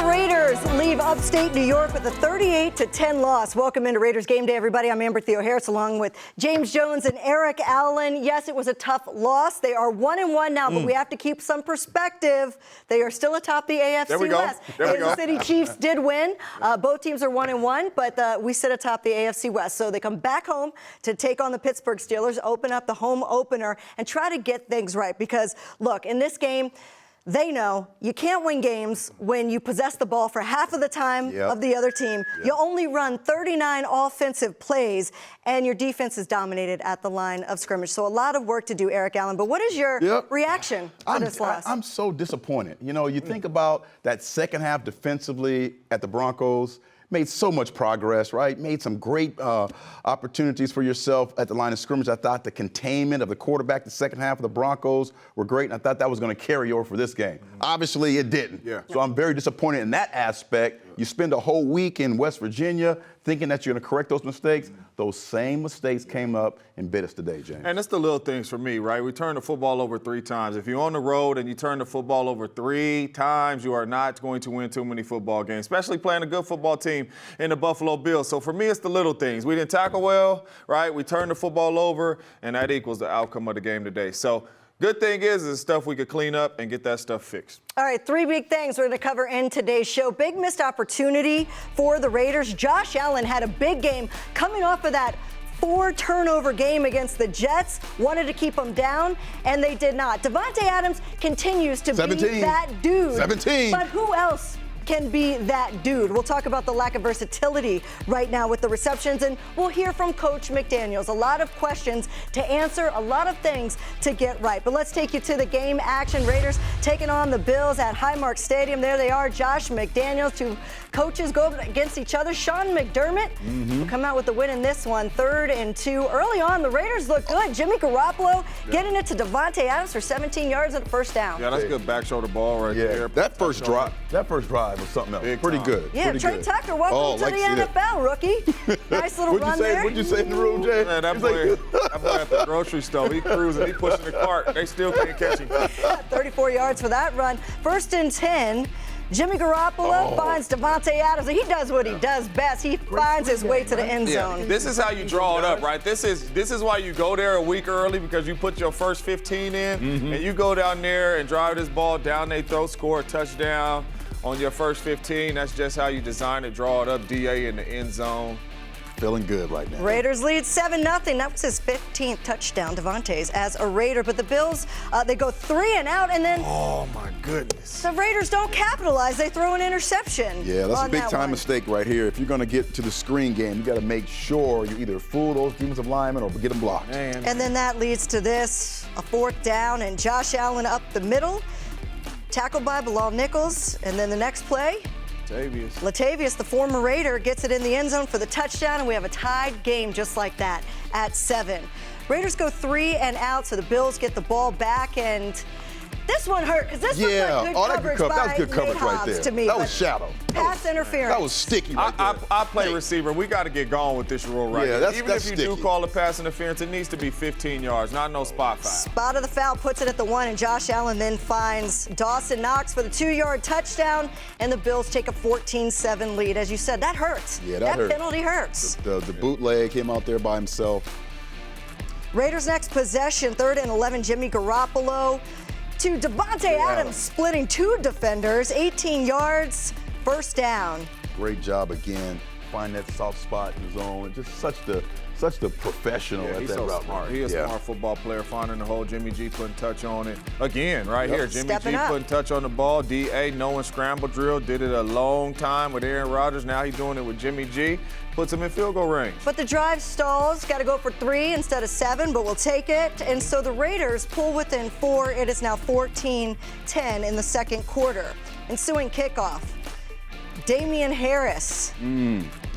Raiders leave upstate New York with a 38-10 loss. Welcome into Raiders Game Day, everybody. I'm Amber Theoharis along with James Jones and Eric Allen. Yes, it was a tough loss. They are 1-1 now, but we have to keep some perspective. They are still atop the AFC West. Kansas City Chiefs did win. Both teams are 1-1, but we sit atop the AFC West. So they come back home to take on the Pittsburgh Steelers, open up the home opener, and try to get things right. Because, look, in this game, they know you can't win games when you possess the ball for half of the time of the other team. You only run 39 offensive plays, and your defense is dominated at the line of scrimmage. So a lot of work to do, Eric Allen. But what is your reaction to this loss? I'm so disappointed. You know, you think about that second half defensively at the Broncos. Made so much progress, right? Made some great opportunities for yourself at the line of scrimmage. I thought the containment of the quarterback the second half of the Broncos were great, and I thought that was going to carry over for this game. Obviously, it didn't. So I'm very disappointed in that aspect. You spend a whole week in West Virginia thinking that you're going to correct those mistakes. Those same mistakes came up and bit us today, James. And it's the little things for me, right? We turned the football over 3 times. If you're on the road and you turn the football over 3 times, you are not going to win too many football games, especially playing a good football team in the Buffalo Bills. So for me, it's the little things. We didn't tackle well, right? We turned the football over, and that equals the outcome of the game today. So good thing is stuff we could clean up and get that stuff fixed. All right, 3 big things we're going to cover in today's show. Big missed opportunity for the Raiders. Josh Allen had a big game coming off of that 4-turnover game against the Jets. Wanted to keep them down, and they did not. Davante Adams continues to be that dude. 17. But who else can be that dude? We'll talk about the lack of versatility right now with the receptions, and we'll hear from Coach McDaniels. A lot of questions to answer, a lot of things to get right. But let's take you to the game action. Raiders taking on the Bills at Highmark Stadium. There they are, Josh McDaniels. 2 coaches go against each other. Sean McDermott will come out with the win in this one, 3rd and 2. Early on, the Raiders look good. Jimmy Garoppolo getting it to Davante Adams for 17 yards and a first down. Yeah, that's a good back shoulder ball right there. That first drive was something else. Pretty good. Yeah, pretty Trey good. Tucker, welcome to the NFL, rookie. Nice little run there. What'd you say in the room, Jay? Man, that boy at the grocery store, he cruising, he pushing the cart. They still can't catch him. 34 yards for that run. 1st and 10. Jimmy Garoppolo finds Davante Adams. He does what he does best. He finds his way to the end zone. This is how you draw it up, right? This is why you go there a week early, because you put your first 15 in, and you go down there and drive this ball down their throat, score a touchdown on your first 15. That's just how you design it, draw it up, DA in the end zone. Feeling good right now. Raiders lead 7-0. That was his 15th touchdown, Davante's, as a Raider. But the Bills, they go 3 and out, and then oh my goodness, the Raiders don't capitalize. They throw an interception. Yeah, that's a big-time mistake right here. If you're going to get to the screen game, you got to make sure you either fool those defensive linemen or get them blocked. And then that leads to this, a 4th down, and Josh Allen up the middle, tackled by Bilal Nichols, and then the next play, Latavius, the former Raider, gets it in the end zone for the touchdown, and we have a tied game just like that at 7. Raiders go 3 and out, so the Bills get the ball back, and this one hurt because this looked like good coverage by that was good coverage right there. To me. That was shadow. Pass interference. That was sticky right there. I play receiver. We got to get going with this rule right here. Even if you do call a pass interference, it needs to be 15 yards, not no spot foul. Spot of the foul, puts it at the 1, and Josh Allen then finds Dawson Knox for the 2-yard touchdown, and the Bills take a 14-7 lead. As you said, that hurts. Yeah, that hurts. Penalty hurts. The bootleg, him out there by himself. Raiders' next possession, 3rd and 11, Jimmy Garoppolo to Davante Adams, splitting 2 defenders, 18 yards, first down. Great job again, find that soft spot in the zone. Just such the professional at he's that so route. Smart. He is a smart football player, finding the hole. Jimmy G putting touch on it. Again, right here, Jimmy G putting touch on the ball. D.A. knowing scramble drill, did it a long time with Aaron Rodgers. Now he's doing it with Jimmy G. Puts him in field goal range. But the drive stalls, got to go for 3 instead of 7, but we'll take it. And so the Raiders pull within 4. It is now 14-10 in the second quarter. Ensuing kickoff, Damian Harris.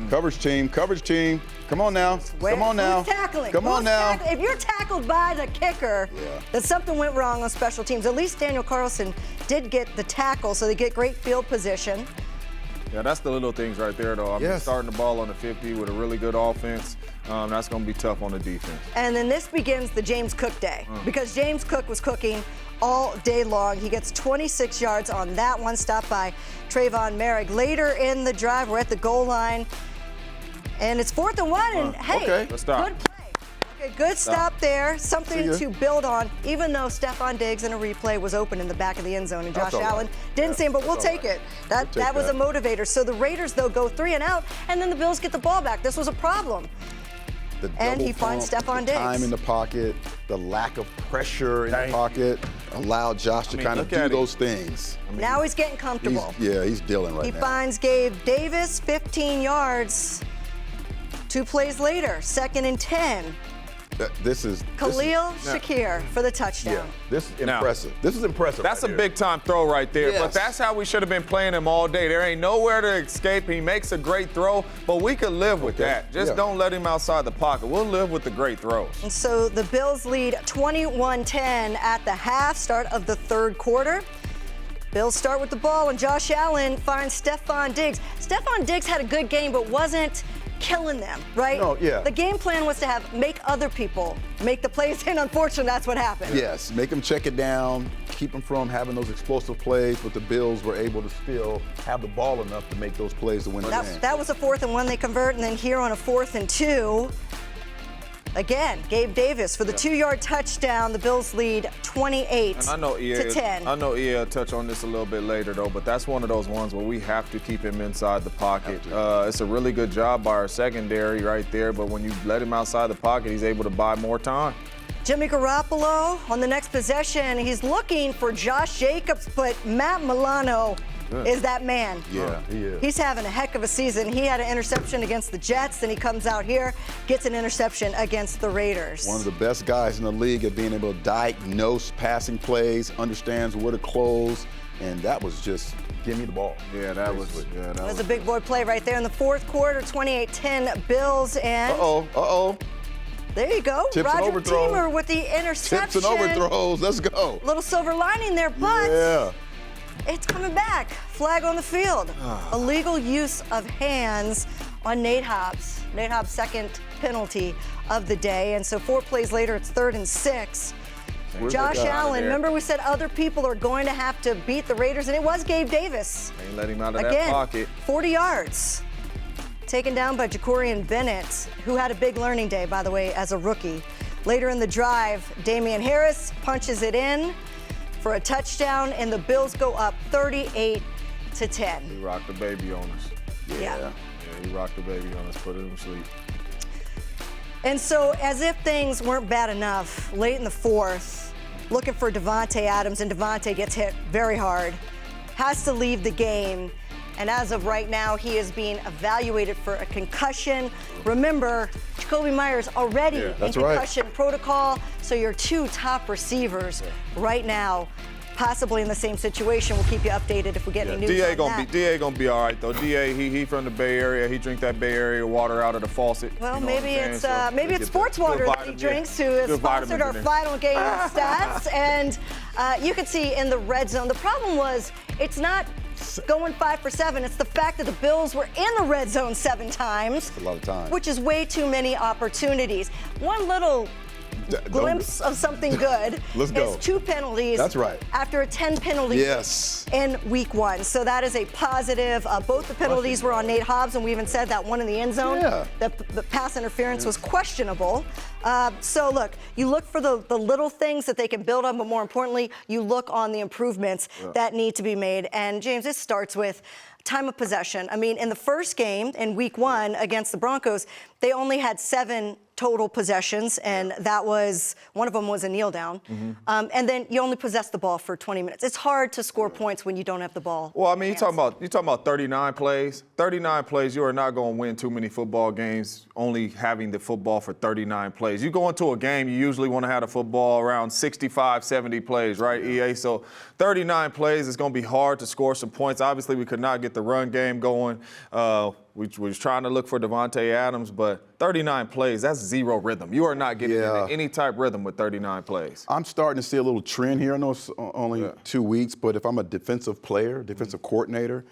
Coverage team. Come on now. Who's tackling? Come on now. If you're tackled by the kicker, then something went wrong on special teams. At least Daniel Carlson did get the tackle, so they get great field position. Yeah, that's the little things right there, though. I mean, starting the ball on the 50 with a really good offense, that's going to be tough on the defense. And then this begins the James Cook day, because James Cook was cooking all day long. He gets 26 yards on that one, stopped by Trayvon Merrick. Later in the drive, we're at the goal line, and it's 4th and 1, and hey, okay. Let's stop. good play. Okay, good stop there. Something to build on, even though Stephon Diggs in a replay was open in the back of the end zone, and Josh Allen didn't see him, but we'll take it. That was a motivator. So the Raiders, though, go 3 and out, and then the Bills get the ball back. This was a problem. And he finds Stephon Diggs. Time in the pocket, the lack of pressure in the pocket allowed Josh to kind of do those things. Now he's getting comfortable. He's dealing right now. He finds Gabe Davis 15 yards. 2 plays later, 2nd and 10. Khalil Shakir for the touchdown. Yeah, this is impressive. This is impressive. That's a big-time throw right there. Yes. But that's how we should have been playing him all day. There ain't nowhere to escape. He makes a great throw, but we could live with that. Just don't let him outside the pocket. We'll live with the great throws. And so the Bills lead 21-10 at the half, start of the 3rd quarter. Bills start with the ball, and Josh Allen finds Stephon Diggs. Stephon Diggs had a good game, but wasn't killing them, right? No, yeah. The game plan was to make other people make the plays, and unfortunately, that's what happened. Yes, make them check it down, keep them from having those explosive plays, but the Bills were able to still have the ball enough to make those plays to win the game. That was a 4th and 1 they convert, and then here on a 4th and 2, again, Gabe Davis for the 2-yard touchdown. The Bills lead 28 and I know to 10. I know EA will touch on this a little bit later, though, but that's one of those ones where we have to keep him inside the pocket. It's a really good job by our secondary right there, but when you let him outside the pocket, he's able to buy more time. Jimmy Garoppolo on the next possession. He's looking for Josh Jacobs, but Matt Milano is that man. Yeah, he is. He's having a heck of a season. He had an interception against the Jets, then he comes out here, gets an interception against the Raiders. One of the best guys in the league at being able to diagnose passing plays, understands where to close, and that was just give me the ball. Yeah, that was a big boy play right there in the 4th quarter, 28-10 Bills, and there you go. Tips Roger and overthrows. Teamer with the interception. Tips and overthrows. Let's go. Little silver lining there, but yeah. It's coming back. Flag on the field. Illegal use of hands on Nate Hobbs. Nate Hobbs' 2nd penalty of the day. And so 4 plays later, it's 3rd and 6. Josh Allen, remember we said other people are going to have to beat the Raiders, and it was Gabe Davis. Ain't let him out of that pocket. 40 yards. Taken down by Jacorian Bennett, who had a big learning day, by the way, as a rookie. Later in the drive, Damian Harris punches it in for a touchdown, and the Bills go up 38-10. He rocked the baby on us. Yeah, he rocked the baby on us, put him to sleep. And so, as if things weren't bad enough, late in the 4th, looking for Davante Adams, and Davante gets hit very hard, has to leave the game. And as of right now, he is being evaluated for a concussion. Remember, Jacoby Myers already in concussion protocol. So your 2 top receivers right now, possibly in the same situation. We'll keep you updated if we get any news on that. DA gonna be all right though. DA, he from the Bay Area. He drink that Bay Area water out of the faucet. Well, you know maybe it's sports water that he drinks, who has sponsored our final game stats. And you can see in the red zone, the problem was it's not going 5 for 7. It's the fact that the Bills were in the red zone 7 times. That's a lot of time. Which is way too many opportunities. One little glimpse of something good is 2 penalties. That's right. After a 10 penalty in week 1. So that is a positive. Both the penalties were on Nate Hobbs, and we even said that one in the end zone. The pass interference was questionable. So look, you look for the little things that they can build on, but more importantly, you look on the improvements that need to be made. And James, this starts with time of possession. I mean, in the first game in week 1 against the Broncos, they only had 7 total possessions, and that was, one of them was a kneel down. And then you only possess the ball for 20 minutes. It's hard to score points when you don't have the ball. Well, I mean, you're talking about 39 plays. 39 plays, you are not going to win too many football games only having the football for 39 plays. You go into a game, you usually want to have the football around 65, 70 plays, right, EA? So 39 plays, it's going to be hard to score some points. Obviously, we could not get the run game going. We was trying to look for Davante Adams, but 39 plays, that's 0 rhythm. You are not getting into any type rhythm with 39 plays. I'm starting to see a little trend here. I know it's only 2 weeks, but if I'm a defensive player, defensive coordinator,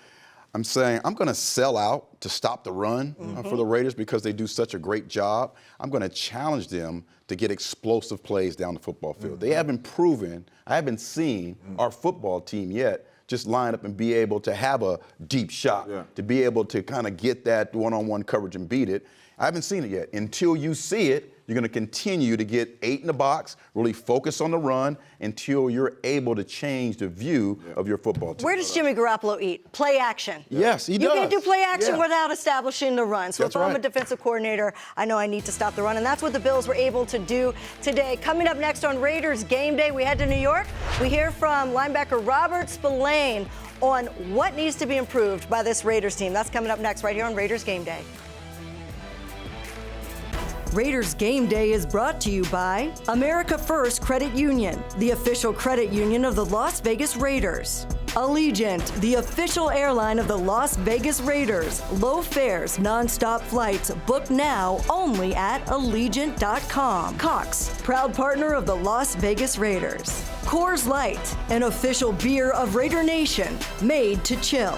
I'm saying I'm going to sell out to stop the run for the Raiders because they do such a great job. I'm going to challenge them to get explosive plays down the football field. They haven't proven, I haven't seen our football team yet just line up and be able to have a deep shot, to be able to kind of get that one-on-one coverage and beat it. I haven't seen it yet. Until you see it, you're going to continue to get 8 in the box, really focus on the run until you're able to change the view of your football team. Where does Jimmy Garoppolo eat? Play action. Yes, he does. You can't do play action without establishing the run. So That's if I'm a right. defensive coordinator, I know I need to stop the run. And that's what the Bills were able to do today. Coming up next on Raiders Game Day, we head to New York. We hear from linebacker Robert Spillane on what needs to be improved by this Raiders team. That's coming up next right here on Raiders Game Day. Raiders Game Day is brought to you by America First Credit Union, the official credit union of the Las Vegas Raiders. Allegiant, the official airline of the Las Vegas Raiders. Low fares, non-stop flights. Book now only at Allegiant.com. Cox, proud partner of the Las Vegas Raiders. Coors Light, an official beer of Raider Nation, made to chill.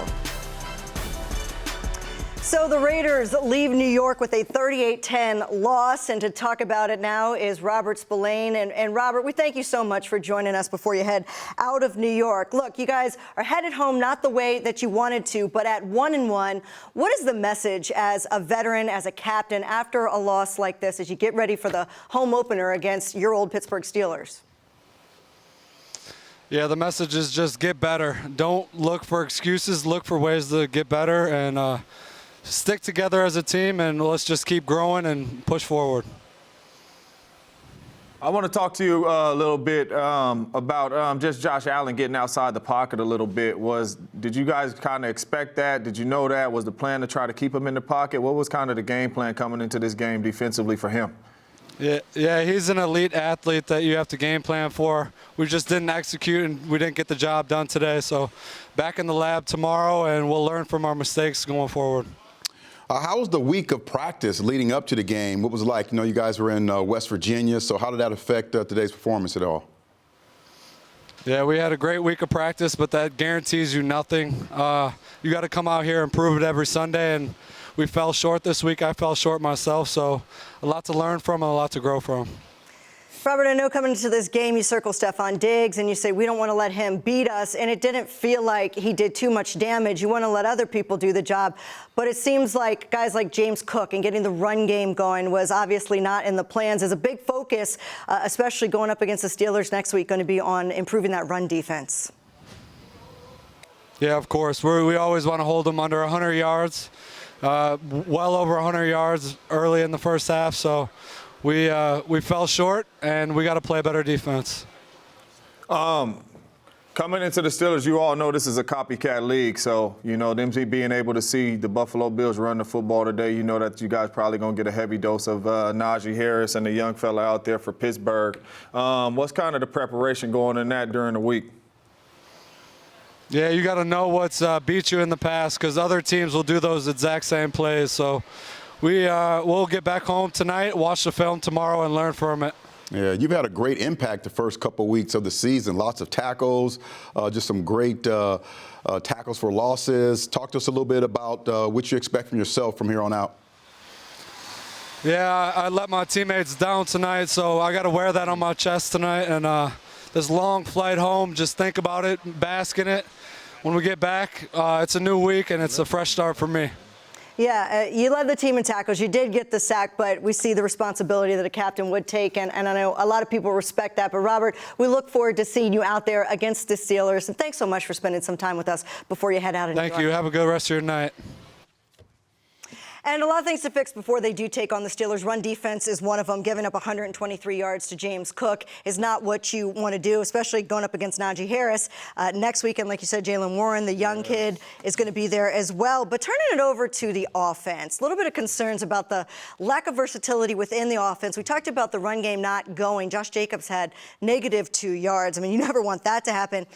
So the Raiders leave New York with a 38-10 loss, and to talk about it now is Robert Spillane. And Robert, we thank you so much for joining us before you head out of New York. Look, you guys are headed home not the way that you wanted to, but at 1-1. What is the message as a veteran, as a captain, after a loss like this, as you get ready for the home opener against your old Pittsburgh Steelers? Yeah, the message is just get better. Don't look for excuses. Look for ways to get better and stick together as a team, and let's just keep growing and push forward. I want to talk to you a little bit about just Josh Allen getting outside the pocket a little bit. Did you guys kind of expect that? Did you know that? Was the plan to try to keep him in the pocket? What was kind of the game plan coming into this game defensively for him? Yeah, he's an elite athlete that you have to game plan for. We just didn't execute, and we didn't get the job done today. So back in the lab tomorrow, and we'll learn from our mistakes going forward. How was the week of practice leading up to the game? What was it like? You know, you guys were in West Virginia, so how did that affect today's performance at all? Yeah, we had a great week of practice, but that guarantees you nothing. You got to come out here and prove it every Sunday, and we fell short this week. I fell short myself, so a lot to learn from and a lot to grow from. Robert, I know coming into this game, you circle Stephon Diggs and you say, we don't want to let him beat us. And it didn't feel like he did too much damage. You want to let other people do the job. But it seems like guys like James Cook and getting the run game going was obviously not in the plans. As a big focus, especially going up against the Steelers next week, going to be on improving that run defense. Yeah, of course. We always want to hold them under 100 yards, well over 100 yards early in the first half. So we fell short, and we got to play better defense. Coming into the Steelers, you all know this is a copycat league, so, you know, them being able to see the Buffalo Bills run the football today, you know that you guys probably going to get a heavy dose of Najee Harris and the young fella out there for Pittsburgh. What's kind of the preparation going in that during the week? Yeah, you got to know what's beat you in the past, because other teams will do those exact same plays. So we'll get back home tonight, watch the film tomorrow, and learn from it. Yeah, you've had a great impact the first couple of weeks of the season. Lots of tackles, just some great tackles for losses. Talk to us a little bit about what you expect from yourself from here on out. Yeah, I let my teammates down tonight, so I got to wear that on my chest tonight. And this long flight home, just think about it, bask in it. When we get back, it's a new week, and it's a fresh start for me. Yeah, you led the team in tackles. You did get the sack, but we see the responsibility that a captain would take, and I know a lot of people respect that. But, Robert, we look forward to seeing you out there against the Steelers. And thanks so much for spending some time with us before you head out of New York. Thank you. Have a good rest of your night. And a lot of things to fix before they do take on the Steelers. Run defense is one of them. Giving up 123 yards to James Cook is not what you want to do, especially going up against Najee Harris. Next weekend, like you said, Jaylen Warren, the young kid, is going to be there as well. But turning it over to the offense, a little bit of concerns about the lack of versatility within the offense. We talked about the run game not going. Josh Jacobs had -2 yards. I mean, you never want that to happen.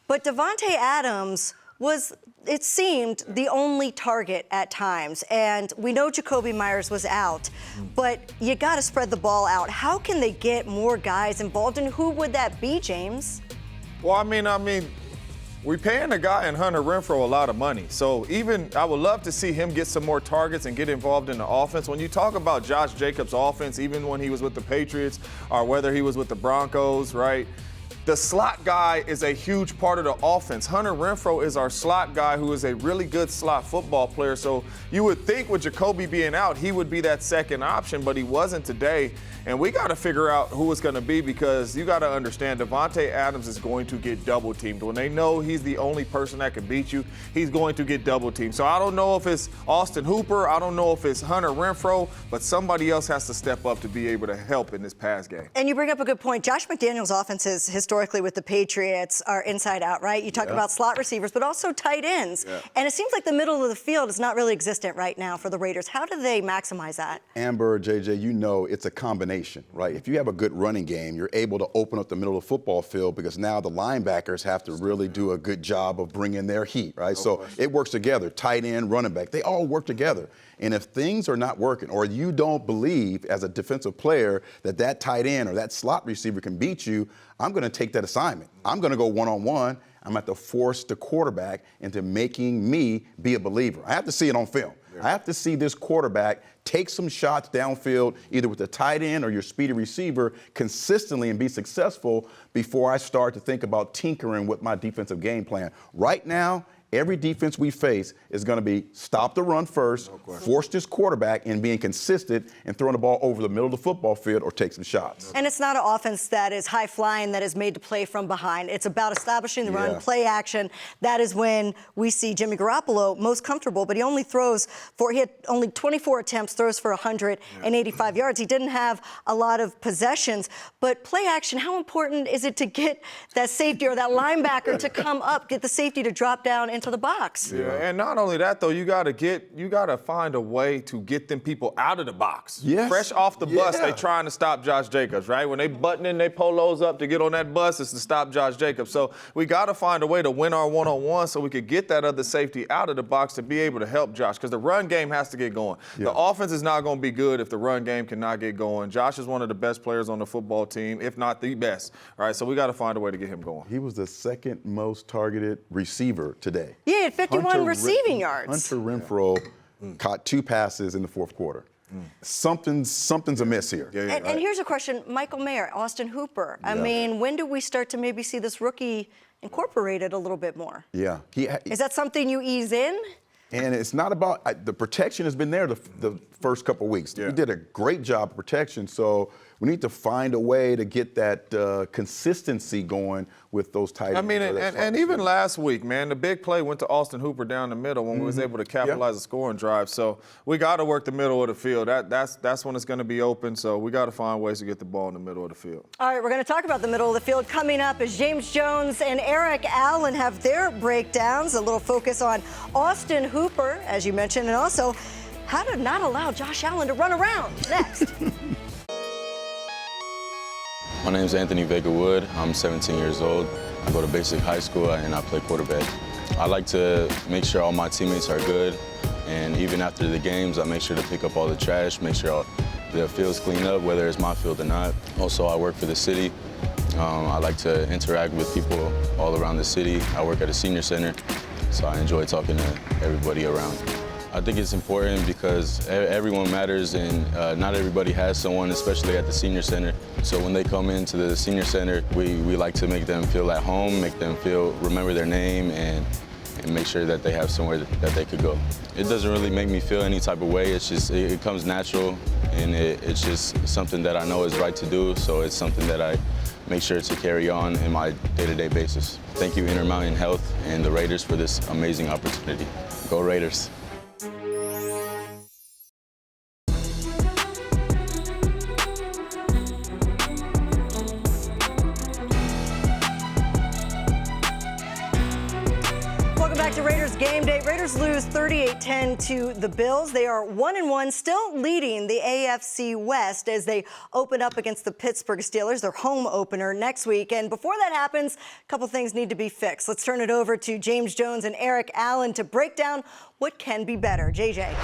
But Davante Adams was, it seemed, the only target at times. And we know Jacoby Myers was out, but you got to spread the ball out. How can they get more guys involved, and who would that be, James? Well, I mean, we're paying a guy in Hunter Renfrow a lot of money. So even I would love to see him get some more targets and get involved in the offense. When you talk about Josh Jacobs' offense, even when he was with the Patriots or whether he was with the Broncos, right? The slot guy is a huge part of the offense. Hunter Renfrow is our slot guy who is a really good slot football player. So you would think with Jacoby being out, he would be that second option, but he wasn't today. And we got to figure out who it's going to be because you got to understand Devontae Adams is going to get double teamed. When they know he's the only person that can beat you, he's going to get double teamed. So I don't know if it's Austin Hooper. I don't know if it's Hunter Renfrow, but somebody else has to step up to be able to help in this pass game. And you bring up a good point. Josh McDaniels' offenses historically with the Patriots are inside out, right? You talk about slot receivers, but also tight ends. Yeah. And it seems like the middle of the field is not really existent right now for the Raiders. How do they maximize that? Amber, JJ, you know it's a combination, right? If you have a good running game, you're able to open up the middle of the football field because now the linebackers have to really do a good job of bringing their heat, right? So it works together. Tight end, running back, they all work together. And if things are not working or you don't believe as a defensive player that that tight end or that slot receiver can beat you, I'm going to take that assignment. I'm going to go one-on-one. I'm going to have to force the quarterback into making me be a believer. I have to see it on film. I have to see this quarterback take some shots downfield, either with the tight end or your speedy receiver, consistently and be successful before I start to think about tinkering with my defensive game plan. Right now, every defense we face is going to be stop the run first, force this quarterback in being consistent and throwing the ball over the middle of the football field or take some shots. And it's not an offense that is high-flying, that is made to play from behind. It's about establishing the run, play action. That is when we see Jimmy Garoppolo most comfortable, but he had only 24 attempts, throws for 185 yards. He didn't have a lot of possessions, but play action, how important is it to get that safety or that linebacker to come up, get the safety to drop down into the box? Yeah, and not only that though, you gotta find a way to get them people out of the box. Yes. Fresh off the bus, they trying to stop Josh Jacobs, right? When they buttoning their polos up to get on that bus, it's to stop Josh Jacobs. So we gotta find a way to win our one-on-one so we could get that other safety out of the box to be able to help Josh, because the run game has to get going. The offense is not gonna be good if the run game cannot get going. Josh is one of the best players on the football team, if not the best. All right, so we gotta find a way to get him going. He was the second most targeted receiver today. Yeah, he had 51 receiving yards. Hunter Renfrow caught 2 passes in the fourth quarter. Something's amiss here. And here's a question, Michael Mayer, Austin Hooper. I mean, when do we start to maybe see this rookie incorporated a little bit more? Yeah. Is that something you ease in? And it's not about the protection has been there the first couple of weeks. We did a great job of protection, so we need to find a way to get that consistency going with those tight ends. I mean, and even last week, man, the big play went to Austin Hooper down the middle when we was able to capitalize a scoring drive. So we got to work the middle of the field. That's when it's going to be open. So we got to find ways to get the ball in the middle of the field. All right, we're going to talk about the middle of the field coming up as James Jones and Eric Allen have their breakdowns. A little focus on Austin Hooper, as you mentioned, and also how to not allow Josh Allen to run around next. My name is Anthony Vega Wood. I'm 17 years old. I go to basic high school and I play quarterback. I like to make sure all my teammates are good, and even after the games, I make sure to pick up all the trash, make sure the field's clean up, whether it's my field or not. Also, I work for the city. I like to interact with people all around the city. I work at a senior center, so I enjoy talking to everybody around. I think it's important because everyone matters, and not everybody has someone, especially at the senior center. So when they come into the senior center, we like to make them feel at home, make them remember their name, and make sure that they have somewhere that they could go. It doesn't really make me feel any type of way. It's just, it comes natural, and it's just something that I know is right to do. So it's something that I make sure to carry on in my day-to-day basis. Thank you, Intermountain Health and the Raiders, for this amazing opportunity. Go Raiders. Raiders game day. Raiders lose 38-10 to the Bills. They are 1-1, still leading the AFC West as they open up against the Pittsburgh Steelers, their home opener next week. And before that happens, a couple things need to be fixed. Let's turn it over to James Jones and Eric Allen to break down what can be better. JJ.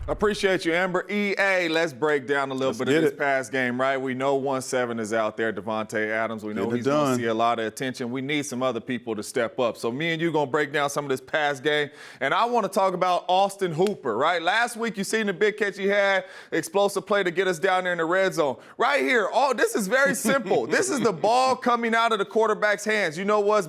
Appreciate you, Amber. EA, let's break down a little bit of this pass game, right? We know 1-7 is out there, Devontae Adams. We know he's going to see a lot of attention. We need some other people to step up. So me and you going to break down some of this pass game. And I want to talk about Austin Hooper, right? Last week you seen the big catch he had, explosive play to get us down there in the red zone. Right here, this is very simple. This is the ball coming out of the quarterback's hands. You know what's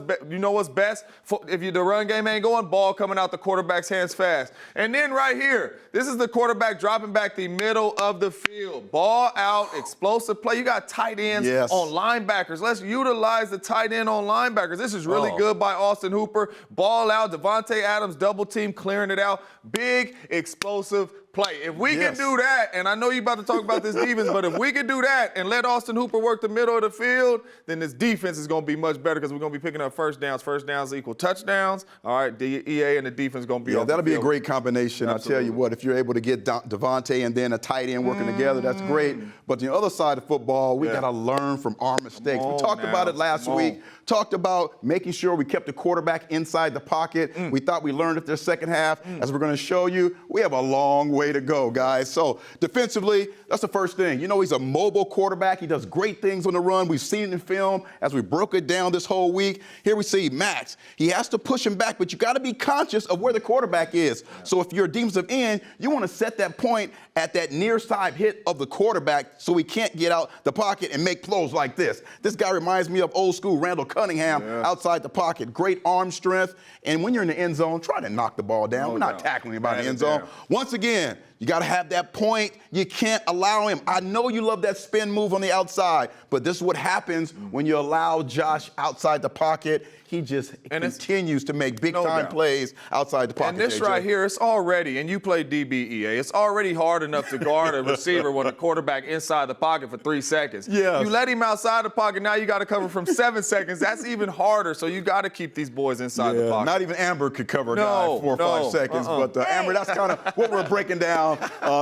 best? If the run game ain't going, ball coming out the quarterback's hands fast. And then right here, this is the quarterback dropping back the middle of the field. Ball out, explosive play. You got tight ends on linebackers. Let's utilize the tight end on linebackers. This is really good by Austin Hooper. Ball out, Devontae Adams double team, clearing it out. Big, explosive play. If we can do that, and I know you're about to talk about this defense, but if we can do that and let Austin Hooper work the middle of the field, then this defense is going to be much better because we're going to be picking up first downs. First downs equal touchdowns. All right, the EA and the defense going to be that'll be a great combination. Absolutely. I'll tell you what, if you're able to get Devontae and then a tight end working together, that's great. But the other side of football, we got to learn from our mistakes. We talked about it last week. Talked about making sure we kept the quarterback inside the pocket. We thought we learned it their second half. As we're going to show you, we have a long way to go, guys. So defensively, that's the first thing. You know, he's a mobile quarterback. He does great things on the run. We've seen it in film as we broke it down this whole week. Here we see Max. He has to push him back, but you got to be conscious of where the quarterback is. So if you're a defensive end, you want to set that point at that near side hit of the quarterback so he can't get out the pocket and make throws like this. This guy reminds me of old school Randall Cunningham outside the pocket. Great arm strength. And when you're in the end zone, try to knock the ball down. We're not tackling about the end zone. Once again, you got to have that point. You can't allow him. I know you love that spin move on the outside, but this is what happens when you allow Josh outside the pocket. He just continues to make big-time plays outside the pocket. And this right here, it's already, and you play DBEA, it's already hard enough to guard a receiver when a quarterback inside the pocket for 3 seconds. You let him outside the pocket, now you got to cover from 7 seconds. That's even harder, so you got to keep these boys inside the pocket. Not even Amber could cover a guy 4 or 5 seconds. But, Amber, that's kind of what we're breaking down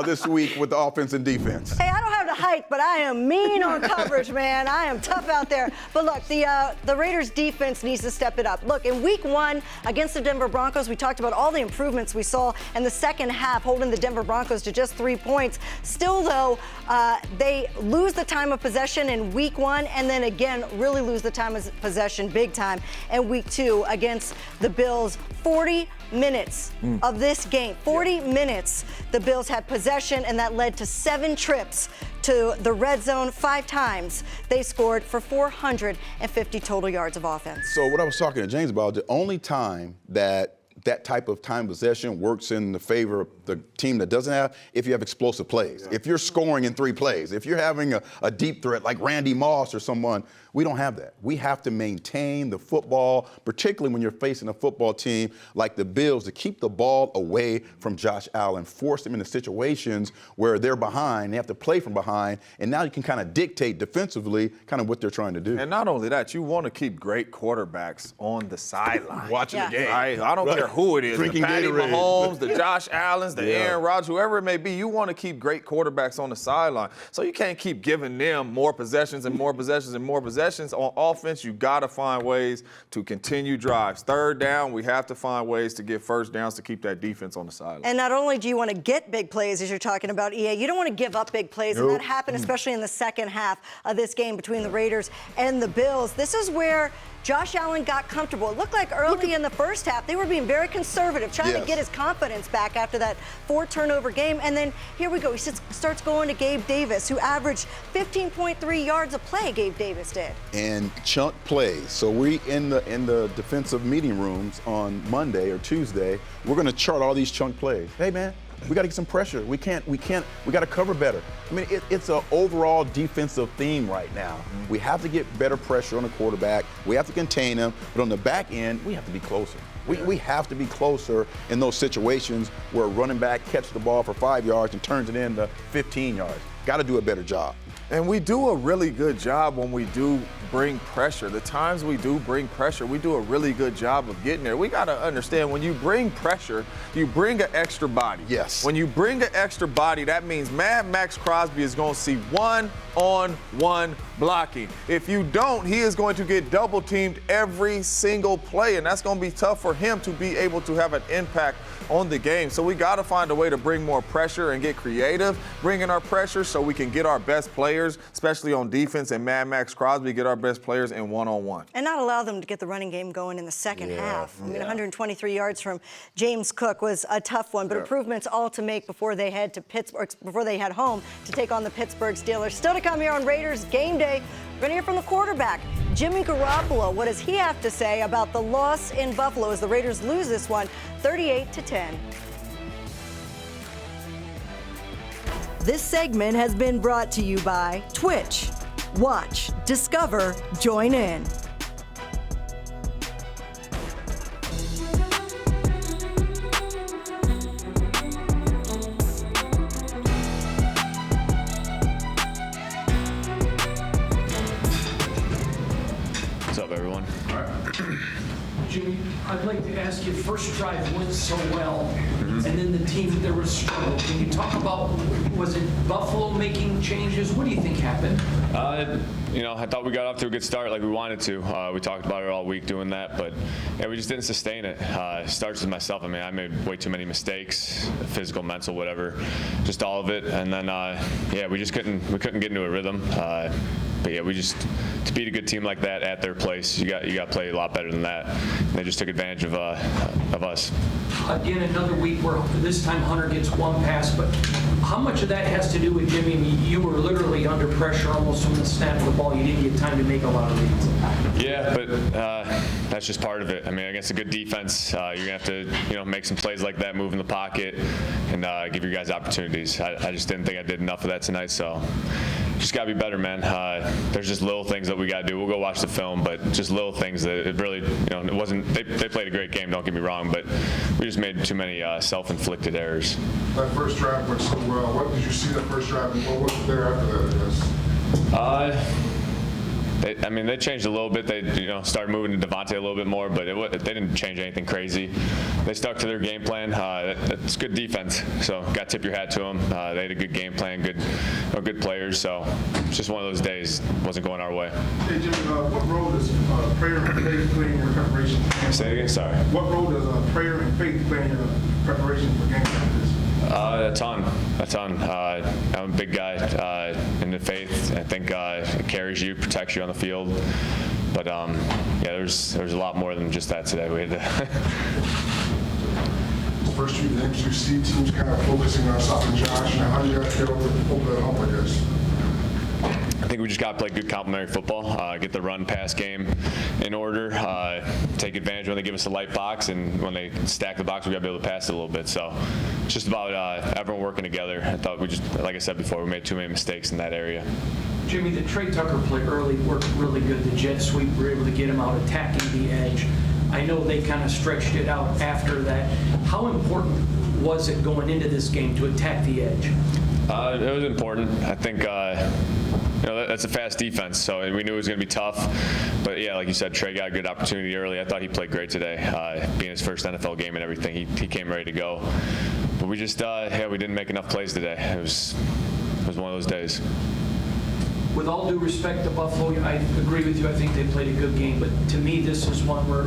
this week with the offense and defense. Hey, I don't have the height, but I am mean on coverage, man. I am tough out there. But look, the Raiders defense needs to step it up. Look, in week 1 against the Denver Broncos, we talked about all the improvements we saw in the second half, holding the Denver Broncos to just 3 points. Still, though, they lose the time of possession in week 1 and then again really lose the time of possession big time in week 2 against the Bills. 40 minutes of this game, 40 minutes, the Bills had possession, and that led to 7 trips to the red zone. 5 times they scored for 450 total yards of offense. So what I was talking to James about, the only time that type of time possession works in the favor of the team that doesn't have, if you have explosive plays. If you're scoring in 3 plays, if you're having a deep threat like Randy Moss or someone, we don't have that. We have to maintain the football, particularly when you're facing a football team like the Bills, to keep the ball away from Josh Allen, force them into situations where they're behind, they have to play from behind, and now you can kind of dictate defensively kind of what they're trying to do. And not only that, you want to keep great quarterbacks on the sideline. Watching the game. I don't care who it is, Drinking the Patty Gatorade. Mahomes, the Josh Allens, the Aaron Rodgers, whoever it may be, you want to keep great quarterbacks on the sideline. So you can't keep giving them more possessions and more possessions and more possessions. On offense, you got to find ways to continue drives. Third down, we have to find ways to get first downs to keep that defense on the sideline. And not only do you want to get big plays, as you're talking about, EA, you don't want to give up big plays, and that happened especially in the second half of this game between the Raiders and the Bills. This is where Josh Allen got comfortable. It looked like early in the first half, they were being very conservative, trying to get his confidence back after that 4-turnover game. And then here we go. He starts going to Gabe Davis, who averaged 15.3 yards a play, Gabe Davis did. And chunk plays. So we in the defensive meeting rooms on Monday or Tuesday, we're going to chart all these chunk plays. Hey, man, we got to get some pressure. We got to cover better. I mean, it's an overall defensive theme right now. We have to get better pressure on the quarterback. We have to contain him. But on the back end, we have to be closer. We have to be closer in those situations where a running back catches the ball for 5 yards and turns it into 15 yards. Got to do a better job. And we do a really good job when we do bring pressure. The times we do bring pressure, we do a really good job of getting there. We got to understand, when you bring pressure, you bring an extra body. Yes. When you bring an extra body, that means Mad Max Crosby is going to see one-on-one blocking. If you don't, he is going to get double teamed every single play, and that's going to be tough for him to be able to have an impact on the game. So we got to find a way to bring more pressure and get creative, bring in our pressure so we can get our best players, especially on defense, and Mad Max Crosby, get our best players in one-on-one. And not allow them to get the running game going in the second half. I mean, 123 yards from James Cook was a tough one, but improvements all to make before they head to Pittsburgh, before they head home to take on the Pittsburgh Steelers. Still to come here on Raiders Game Day, we're going to hear from the quarterback, Jimmy Garoppolo. What does he have to say about the loss in Buffalo as the Raiders lose this one 38-10? This segment has been brought to you by Twitch. Watch, discover, join in. What's up, everyone? Jimmy, I'd like to ask you, first drive went so well, and then the team, there was struggle. Can you talk about, was it Buffalo making changes? What do you think happened? I thought we got off to a good start like we wanted to. We talked about it all week doing that, but yeah, we just didn't sustain it. It starts with myself. I mean, I made way too many mistakes, physical, mental, whatever, just all of it. And then, we just couldn't get into a rhythm. But yeah, to beat a good team like that at their place, you got to play a lot better than that. And they just took advantage of us. Again, another week where this time Hunter gets one pass, but how much of that has to do with Jimmy? I mean, you were literally under pressure almost from the snap of the ball. You didn't get time to make a lot of reads. Yeah, but that's just part of it. I mean, against a good defense, you're going to have to, make some plays like that, move in the pocket, and give your guys opportunities. I just didn't think I did enough of that tonight, so just got to be better, man. There's just little things that we got to do. We'll go watch the film, but just little things that it really, it wasn't, they played a great game, don't get me wrong, but we just made too many self-inflicted errors. That first drive went so well. What did you see that first drive, and what was there after that, I guess? They changed a little bit. They started moving to Devontae a little bit more, but they didn't change anything crazy. They stuck to their game plan. It's good defense, so got to tip your hat to them. They had a good game plan, good players. So it's just one of those days. Wasn't going our way. Hey Jimmy, what role does prayer and faith play in your preparation? Say it again. Sorry. What role does prayer and faith play in your preparation for games like this? A ton. I'm a big guy in the faith. I think it carries you, protects you on the field. But there's a lot more than just that today. We had to. First few games, you see teams kind of focusing on stopping Josh. Now, how do you guys get over that hump, I guess? I think we just got to play good complementary football, get the run-pass game in order, take advantage when they give us a light box, and when they stack the box, we got to be able to pass it a little bit. So it's just about everyone working together. I thought like I said before, we made too many mistakes in that area. Jimmy, the Trey Tucker play early worked really good. The jet sweep, we were able to get him out attacking the edge. I know they kind of stretched it out after that. How important was it going into this game to attack the edge? It was important. I think that's a fast defense, so we knew it was going to be tough. But yeah, like you said, Trey got a good opportunity early. I thought he played great today, being his first NFL game and everything. He came ready to go. But we just we didn't make enough plays today. It was one of those days. With all due respect to Buffalo, I agree with you. I think they played a good game. But to me, this is one where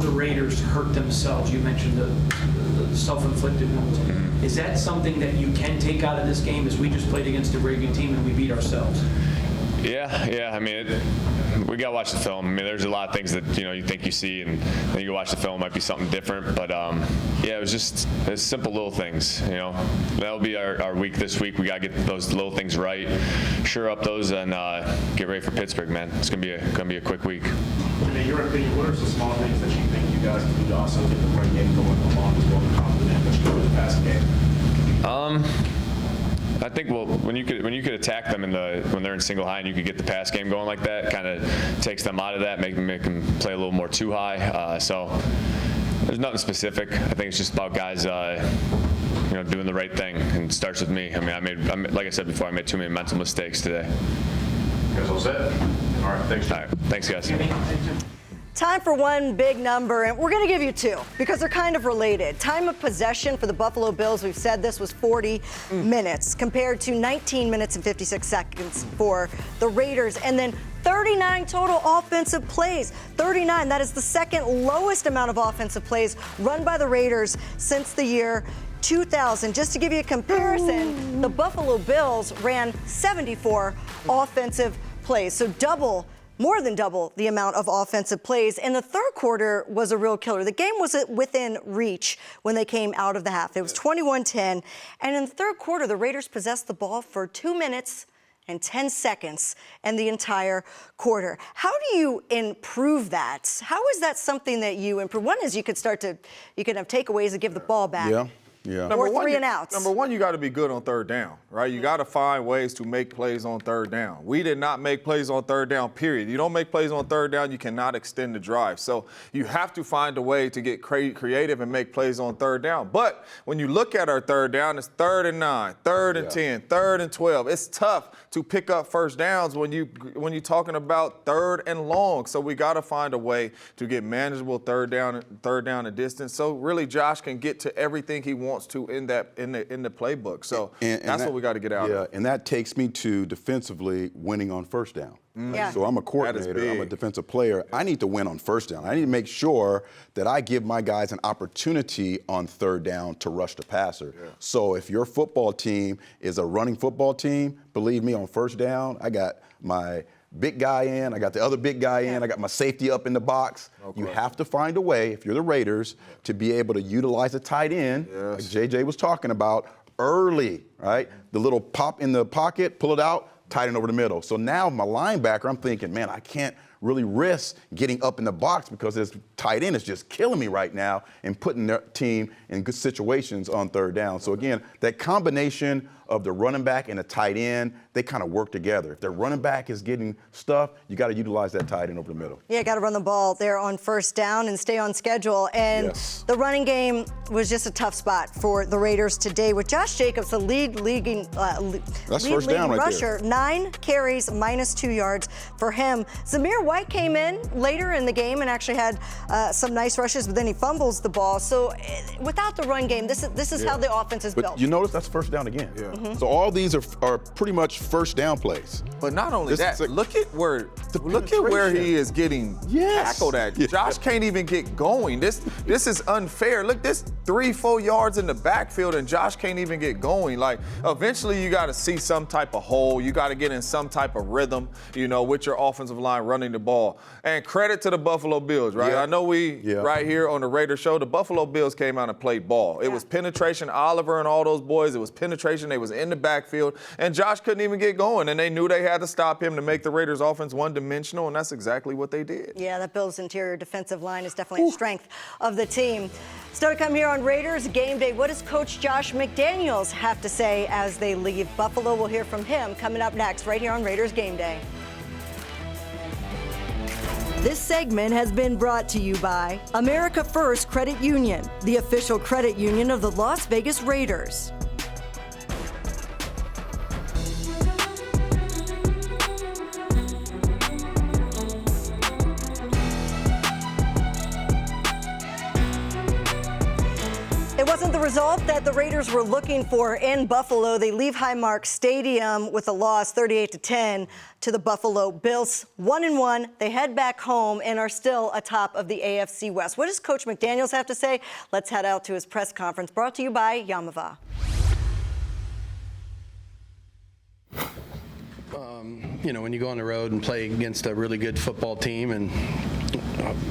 the Raiders hurt themselves. You mentioned the self-inflicted wounds. Is that something that you can take out of this game as we just played against a very good team and we beat ourselves? Yeah. I mean, we got to watch the film. I mean, there's a lot of things that, you think you see, and then you watch the film, it might be something different. But, it was just simple little things, That'll be our week this week. We got to get those little things right, sure up those, and get ready for Pittsburgh, man. It's going to be a quick week. In your opinion, what are some small things that you think you guys can do to also get the run game going along as well as confident that you go to the passing game? I think when you could attack them when they're in single high and you could get the pass game going like that, kind of takes them out of that, make them play a little more too high. So there's nothing specific. I think it's just about guys, doing the right thing, and it starts with me. I mean, like I said before, I made too many mental mistakes today. You guys all set? All right, thanks. All right, thanks, guys. Time for one big number, and we're going to give you two because they're kind of related. Time of possession for the Buffalo Bills, we've said this was 40 minutes compared to 19 minutes and 56 seconds for the Raiders. And then 39 total offensive plays. 39, that is the second lowest amount of offensive plays run by the Raiders since the year 2000. Just to give you a comparison, the Buffalo Bills ran 74 offensive plays, so more than double the amount of offensive plays. And the third quarter was a real killer. The game was within reach when they came out of the half. It was 21-10. And in the third quarter, the Raiders possessed the ball for 2 minutes and 10 seconds and the entire quarter. How do you improve that? How is that something that you improve? One is you could have takeaways and give the ball back. Yeah. Or three and outs. Number one, you got to be good on third down, right? You got to find ways to make plays on third down. We did not make plays on third down, period. You don't make plays on third down, you cannot extend the drive. So you have to find a way to get creative and make plays on third down. But when you look at our third down, it's 3rd and 9, 3rd and 10, 3rd and 12. It's tough to pick up first downs when you're talking about 3rd and long. So we got to find a way to get manageable third down and distance. So really Josh can get to everything he wants to in the playbook. So that's what we got to get out of. Yeah, and that takes me to defensively winning on first down. Yeah. So I'm a coordinator, I'm a defensive player. I need to win on first down. I need to make sure that I give my guys an opportunity on third down to rush the passer. Yeah. So if your football team is a running football team, believe me, on first down, I got my big guy in, I got the other big guy in, I got my safety up in the box. Okay. You have to find a way, if you're the Raiders, to be able to utilize a tight end, like JJ was talking about, early, right? The little pop in the pocket, pull it out, tight end over the middle. So now my linebacker, I'm thinking, man, I can't really risk getting up in the box because this tight end is just killing me right now and putting their team in good situations on third down. So again, that combination of the running back and the tight end, they kind of work together. If their running back is getting stuff, you got to utilize that tight end over the middle. Yeah, got to run the ball there on first down and stay on schedule. And the running game was just a tough spot for the Raiders today with Josh Jacobs, the lead rusher, 9 carries, -2 yards for him. Zamir White came in later in the game and actually had some nice rushes, but then he fumbles the ball. So without the run game, this is how the offense is built. But you notice that's first down again. Yeah. So all these are pretty much first down plays. But not only that, look at where he is getting tackled at. Josh can't even get going. This is unfair. Look, this 3-4 yards in the backfield and Josh can't even get going. Like eventually you got to see some type of hole. You got to get in some type of rhythm, with your offensive line running the ball. And credit to the Buffalo Bills, right? I know right here on the Raiders show, the Buffalo Bills came out and played ball. It was penetration, Oliver and all those boys. It was penetration. They was in the backfield, and Josh couldn't even get going, and they knew they had to stop him to make the Raiders' offense one-dimensional, and that's exactly what they did. Yeah, that Bills' interior defensive line is definitely a strength of the team. Still to come here on Raiders Game Day, what does Coach Josh McDaniels have to say as they leave Buffalo? We'll hear from him coming up next right here on Raiders Game Day. This segment has been brought to you by America First Credit Union, the official credit union of the Las Vegas Raiders. It wasn't the result that the Raiders were looking for in Buffalo. They leave Highmark Stadium with a loss 38-10 to the Buffalo Bills. 1-1. They head back home and are still atop of the AFC West. What does Coach McDaniels have to say? Let's head out to his press conference, brought to you by Yamava. When you go on the road and play against a really good football team and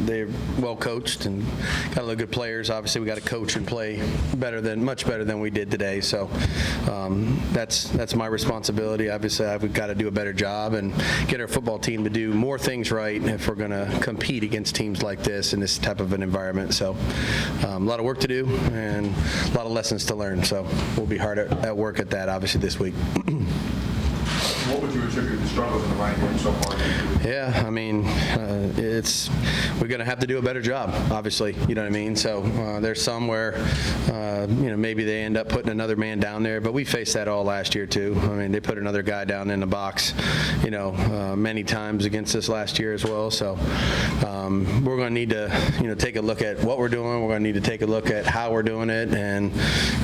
they're well coached and got a lot of good players, obviously we got to coach and play much better than we did today. So that's my responsibility. Obviously we've got to do a better job and get our football team to do more things right if we're going to compete against teams like this in this type of an environment. So a lot of work to do and a lot of lessons to learn. So we'll be hard at work at that obviously this week. What would you attribute the struggles in the running game so far? Yeah, I mean, we're going to have to do a better job, obviously. You know what I mean? So there's some where, maybe they end up putting another man down there, but we faced that all last year too. I mean, they put another guy down in the box, many times against us last year as well. So we're going to need to, take a look at what we're doing. We're going to need to take a look at how we're doing it, and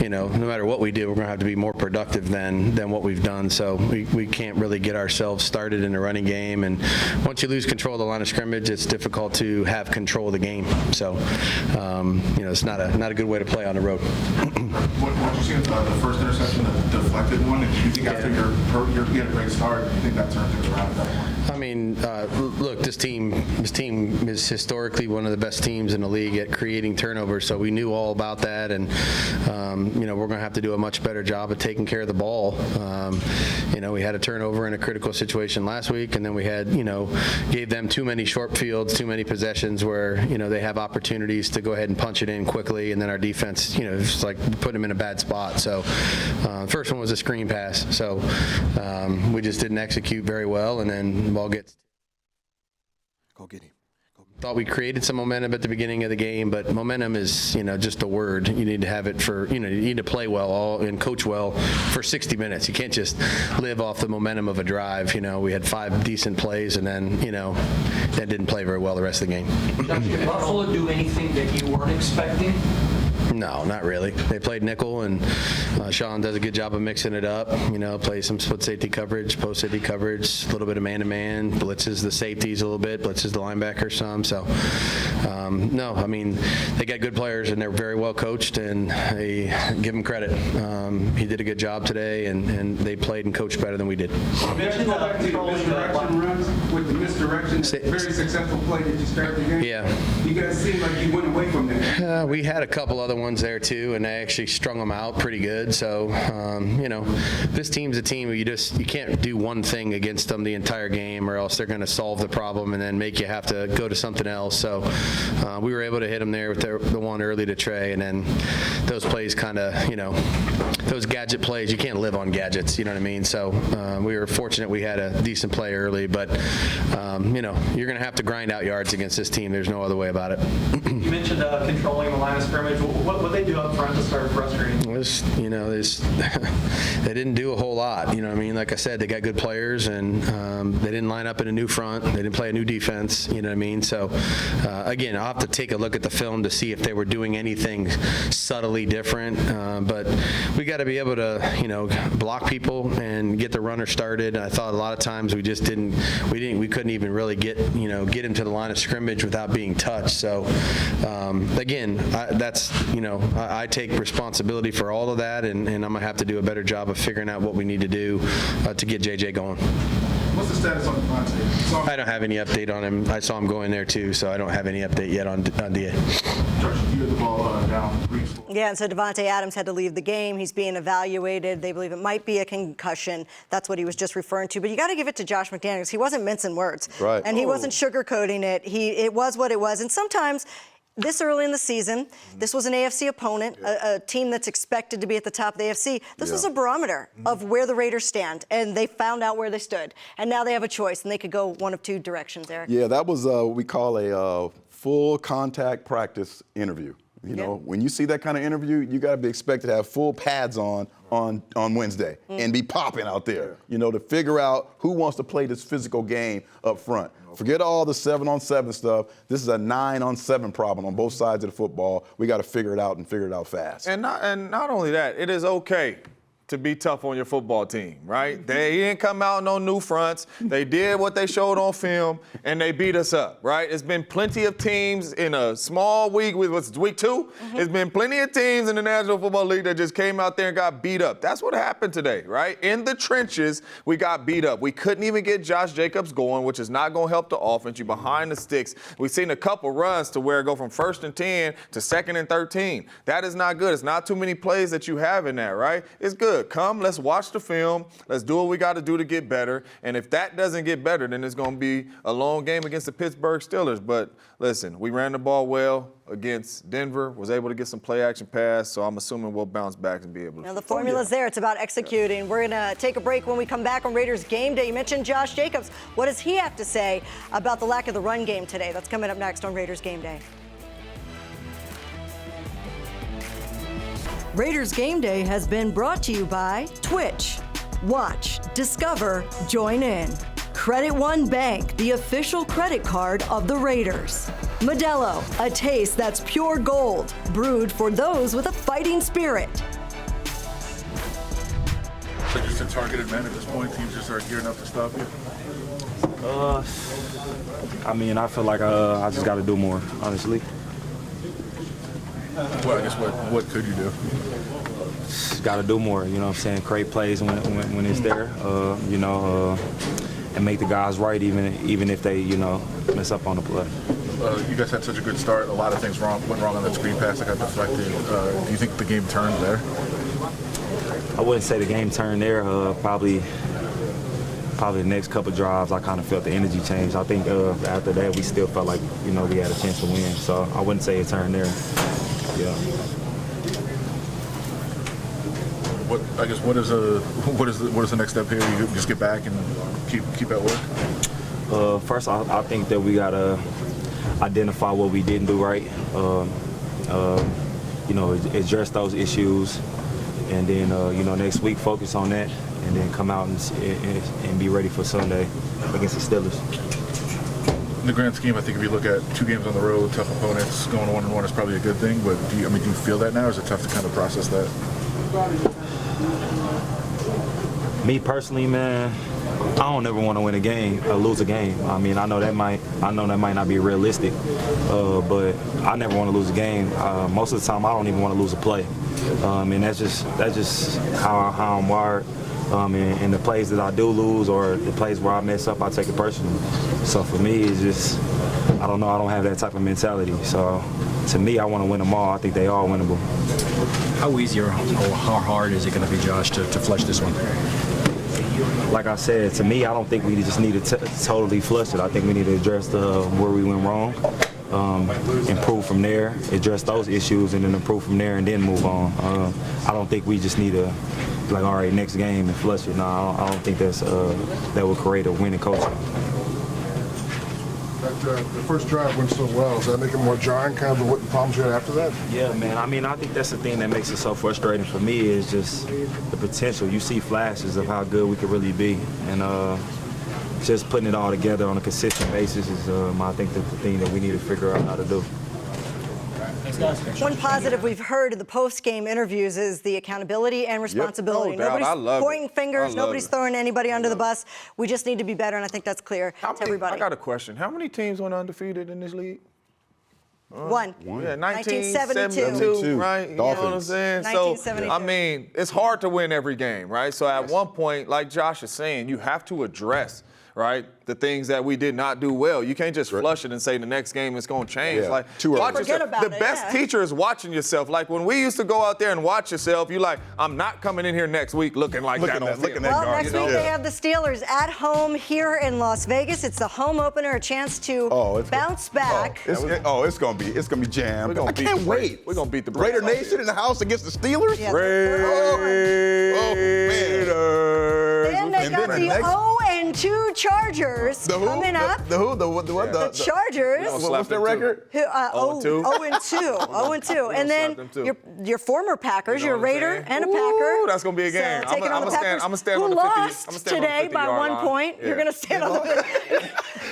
no matter what we do, we're going to have to be more productive than what we've done. So we can't really get ourselves started in the running game, and once you lose control of the line of scrimmage, it's difficult to have control of the game. So it's not a good way to play on the road. What you see the first interception, the deflected one, and you think after you had a great start, you think that turned things around at that point? I mean, look, this team is historically one of the best teams in the league at creating turnovers, so we knew all about that, and we're going to have to do a much better job of taking care of the ball. We had a turnover in a critical situation last week, and then we had, gave them too many short fields, too many possessions where, they have opportunities to go ahead and punch it in quickly, and then our defense, it's like put them in a bad spot. So first one was a screen pass, so we just didn't execute very well, and then the ball gets. Go get him. Thought we created some momentum at the beginning of the game, but momentum is, just a word. You need to have it for, you need to play well and coach well for 60 minutes. You can't just live off the momentum of a drive. We had 5 decent plays, and then, that didn't play very well the rest of the game. Did Buffalo do anything that you weren't expecting? No, not really. They played nickel, and Sean does a good job of mixing it up. Play some split safety coverage, post safety coverage, a little bit of man-to-man, blitzes the safeties a little bit, blitzes the linebackers some. So, no, I mean, they got good players, and they're very well coached, and I give them credit. He did a good job today, and they played and coached better than we did. Go back to the misdirection runs with the misdirection. Very successful play that you started the game. Yeah. You guys seem like you went away from that. We had a couple other ones there too, and they actually strung them out pretty good. So, this team's a team where you can't do one thing against them the entire game, or else they're going to solve the problem and then make you have to go to something else. So, we were able to hit them there with the one early to Trey, and then those plays kind of, those gadget plays, you can't live on gadgets, you know what I mean? So, we were fortunate we had a decent play early, but, you're going to have to grind out yards against this team. There's no other way about it. You mentioned controlling the line of scrimmage. What they do up front to start frustrating? They didn't do a whole lot. You know what I mean? Like I said, they got good players, and they didn't line up in a new front. They didn't play a new defense. You know what I mean? So, again, I'll have to take a look at the film to see if they were doing anything subtly different. But we got to be able to, block people and get the runner started. I thought a lot of times we just didn't. We couldn't even really get him to the line of scrimmage without being touched. So, again, I take responsibility for all of that, and I'm going to have to do a better job of figuring out what we need to do to get JJ going. What's the status on Devontae? I don't have any update on him. I saw him going there too, so I don't have any update yet on DA. You had the ball down. Yeah, and so Devontae Adams had to leave the game. He's being evaluated. They believe it might be a concussion. That's what he was just referring to. But you got to give it to Josh McDaniels. He wasn't mincing words. Right. And he wasn't sugarcoating it. It was what it was. And sometimes this early in the season, this was an AFC opponent, a team that's expected to be at the top of the AFC. This was a barometer of where the Raiders stand, and they found out where they stood. And now they have a choice, and they could go one of two directions, Eric. Yeah, that was what we call a full contact practice interview. When you see that kind of interview, you got to be expected to have full pads on Wednesday and be popping out there, to figure out who wants to play this physical game up front. Forget all the 7-on-7 stuff. This is a 9-on-7 problem on both sides of the football. We got to figure it out and figure it out fast. And not only that, it is okay to be tough on your football team, right? They didn't come out no new fronts. They did what they showed on film, and they beat us up, right? It's been plenty of teams in a small week, what's week 2? It's been plenty of teams in the National Football League that just came out there and got beat up. That's what happened today, right? In the trenches, we got beat up. We couldn't even get Josh Jacobs going, which is not going to help the offense. You're behind the sticks. We've seen a couple runs to where it go from 1st and 10 to 2nd and 13. That is not good. It's not too many plays that you have in that, right? It's good. good. Come, let's watch the film. Let's do what we got to do to get better. And if that doesn't get better, then it's going to be a long game against the Pittsburgh Steelers. But listen, we ran the ball well against Denver, was able to get some play action pass, so I'm assuming we'll bounce back and be able to. Now the formula's there. It's about executing. We're going to take a break. When we come back on Raiders Game Day, you mentioned Josh Jacobs. What does he have to say about the lack of the run game today? That's coming up next on Raiders Game Day. Raiders Game Day has been brought to you by Twitch. Watch, discover, join in. Credit One Bank, the official credit card of the Raiders. Modelo, a taste that's pure gold, brewed for those with a fighting spirit. So just a targeted man at this point, teams just are gearing up to stop you? I mean, I feel like I just got to do more, honestly. Well, I guess what could you do? Got to do more, you know what I'm saying? Create plays when it's there, and make the guys right even if they, mess up on the play. You guys had such a good start. A lot of things went wrong on that screen pass that got deflected. Do you think the game turned there? I wouldn't say the game turned there. Probably the next couple drives, I kind of felt the energy change. I think after that, we still felt like, we had a chance to win. So I wouldn't say it turned there. Yeah. What is the next step here? You just get back and keep at work? First, I think that we gotta identify what we didn't do right. Address those issues, and then next week focus on that, and then come out and be ready for Sunday against the Steelers. In the grand scheme, I think if you look at 2 games on the road, tough opponents, going 1-1 is probably a good thing. But do you feel that now, or is it tough to kind of process that? Me personally, man, I don't ever want to win a game or lose a game. I mean, I know that might not be realistic, but I never want to lose a game. Most of the time, I don't even want to lose a play, and that's just how I'm wired. And the plays that I do lose or the plays where I mess up, I take it personally. So for me, it's just, I don't know, I don't have that type of mentality. So to me, I want to win them all. I think they all winnable. How easy or how hard is it going to be, Josh, to flush this one? Like I said, to me, I don't think we just need to totally flush it. I think we need to address where we went wrong, improve from there, address those issues, and then improve from there, and then move on. I don't think we just need to, all right, next game and flush it. No, I don't think that will create a winning culture. The first drive went so well. Does that make it more jarring, kind of what the problems you had after that? Yeah, man. I mean, I think that's the thing that makes it so frustrating for me is just the potential. You see flashes of how good we could really be, and just putting it all together on a consistent basis is, I think, the thing that we need to figure out how to do. One positive we've heard in the post-game interviews is the accountability and responsibility. Yep, no doubt. Nobody's pointing fingers. Nobody's it. throwing anybody under the bus. We just need to be better, and I think that's clear to everybody. I got a question. How many teams went undefeated in this league? One. Yeah, 1972. Right? You know what I'm saying? 1972. So, I mean, it's hard to win every game, right? So at one point, like Josh is saying, you have to address, right, the things that we did not do well. You can't just flush it and say the next game is going to change. Yeah. Like, Watch Forget about the it, best teacher is watching yourself. Like when we used to go out there and watch yourself, you like, I'm not coming in here next week looking like that on film. Well, next week they have the Steelers at home here in Las Vegas. It's the home opener, a chance to bounce back. It's gonna be jammed. I can't wait. We're gonna beat the Raider Nation in the house against the Steelers. Yeah, Raiders. Then they got the 0-2 Chargers coming up. The who? The Chargers. What's their record? 0-2. 0-2. And then your former Packers, your Raider and a Packer. Ooh, that's going to be a game. So taking on the Packers, I'm going to stand who on the 50. lost today by 1 point. You're going to stand on the 50.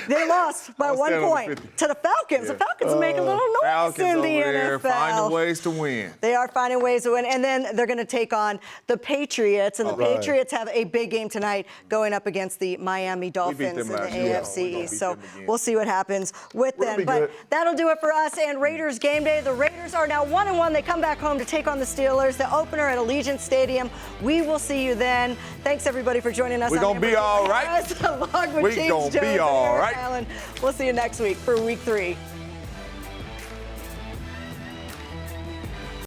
They lost by 1 point to the Falcons. The Falcons are making a little noise in the NFL. Finding ways to win. They are finding ways to win. And then they're going to take on the Patriots. And the Patriots have a big game tonight going up against the Miami Dolphins in the AFC East. So we'll see what happens with them. But that'll do it for us and Raiders Game Day. The Raiders are now 1-1. They come back home to take on the Steelers. The opener at Allegiant Stadium. We will see you then. Thanks, everybody, for joining us. We're going to be all right. Along with James Jones and Eric Allen. We'll see you next week for Week 3.